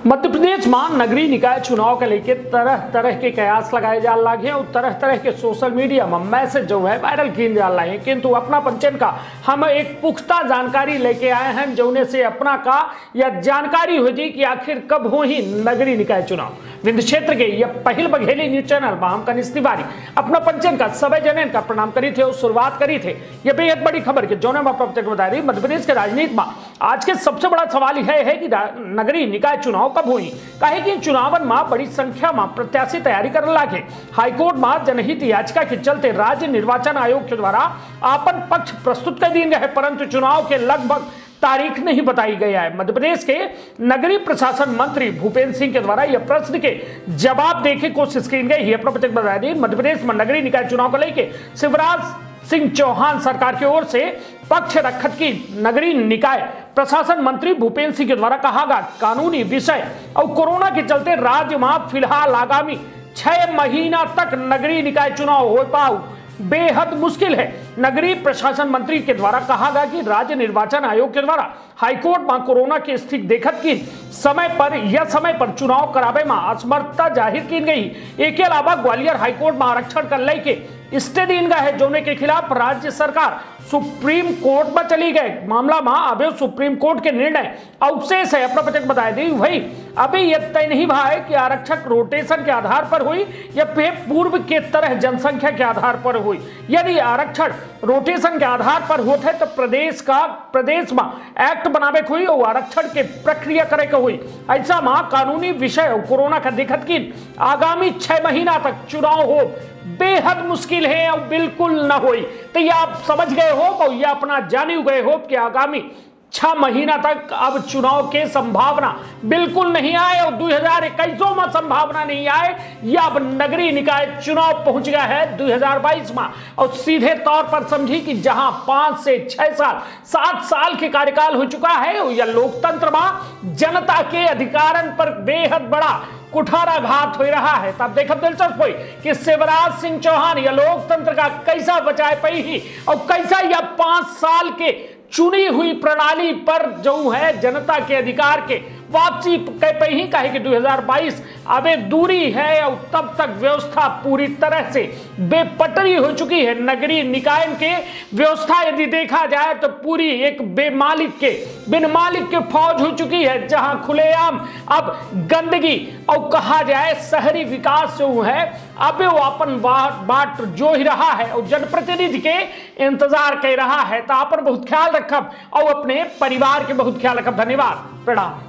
मध्य प्रदेश में नगरीय निकाय चुनाव के लेके तरह तरह के कयास लगाए जा लगे और तरह तरह के सोशल मीडिया में मैसेज जो है वायरल किए जा रहे हैं, किंतु अपना पंचन का हम एक पुख्ता जानकारी लेके आए हैं जोने से अपना का यह जानकारी हो जी कि आखिर कब हो ही नगरीय निकाय चुनाव। विंध्य क्षेत्र के यह पहल बघेली न्यूज चैनल में हम कनिष्ठ तिवारी अपना पंचन का सभी जन का प्रणाम करी थे और शुरुआत करी थे यह बेहद बड़ी खबर के जोने में बता रही मध्य प्रदेश के राजनीति में आज के सबसे बड़ा सवाल यह है कि नगरीय निकाय चुनाव कब हुई। कहे कि चुनावन में बड़ी संख्या में प्रत्याशी तैयारी कर लागे। हाईकोर्ट में जनहित याचिका के चलते राज्य निर्वाचन आयोग के द्वारा आपन पक्ष प्रस्तुत कर दिए गए, परंतु चुनाव के लगभग तारीख नहीं बताई गई है। मध्य प्रदेश के नगरीय प्रशासन मंत्री भूपेंद्र सिंह के द्वारा यह प्रश्न के जवाब देने की कोशिश की गई है। बता दें मध्य प्रदेश में नगरीय निकाय चुनाव को लेकर शिवराज सिंह चौहान सरकार की ओर से पक्ष रखत की नगरीय निकाय प्रशासन मंत्री भूपेंद्र सिंह के द्वारा कहा गया कानूनी विषय और कोरोना के चलते राज्य में फिलहाल आगामी 6 महीना तक नगरीय निकाय चुनाव हो पाओ बेहद मुश्किल है। नगरीय प्रशासन मंत्री के द्वारा कहा गया कि राज्य निर्वाचन आयोग के द्वारा हाईकोर्ट में कोरोना की स्थिति देखत की समय पर चुनाव करावे में असमर्थता जाहिर की गई। एक के अलावा ग्वालियर हाईकोर्ट में आरक्षण कर लेके स्टे दिन गए है जोने के खिलाफ राज्य सरकार सुप्रीम कोर्ट में चली गए। मामला में अभी सुप्रीम कोर्ट के निर्णय अवशेष है। अपना बजट बताया दी वही अभी यह तय नहीं भा है कि आरक्षक रोटेशन के आधार पर हुई या फिर पूर्व के तरह जनसंख्या के आधार पर हुई। यदि आरक्षण रोटेशन के आधार पर होते तो प्रदेश में एक्ट बनावे हुई और आरक्षण के प्रक्रिया करे के हुई। ऐसा में कानूनी विषय और कोरोना का दिक्कत की आगामी 6 महीना तक चुनाव हो बेहद मुश्किल है और बिल्कुल न होई। तो ये आप समझ गए हो और ये अपना जानी गए हो कि आगामी 6 महीना तक अब चुनाव के संभावना बिल्कुल नहीं आए और 2021 में संभावना नहीं आए। यह अब नगरीय निकाय चुनाव पहुंच गया है 2022 में और सीधे तौर पर समझी कि जहां 5 से 6 साल 7 साल के कार्यकाल हो चुका है और यह लोकतंत्र में जनता के अधिकारन पर बेहद बड़ा कुठाराघात हो रहा है। तब देखो दिलचस्प हुई कि शिवराज सिंह चौहान यह लोकतंत्र का कैसा बचाए पाई ही और कैसा यह 5 साल के चुनी हुई प्रणाली पर जो है जनता के अधिकार के वापसी कह ही कहे कि 2022 अबे दूरी है और तब तक व्यवस्था पूरी तरह से बेपटरी हो चुकी है। नगरीय निकाय के व्यवस्था यदि देखा जाए तो पूरी एक बिन मालिक के फौज हो चुकी है, जहां खुलेआम अब गंदगी और कहा जाए शहरी विकास जो है अबे वो अपन बाट जो ही रहा है और जनप्रतिनिधि के इंतजार कर रहा है। तो अपन बहुत ख्याल रखब और अपने परिवार के बहुत ख्याल रखब। धन्यवाद, प्रणाम।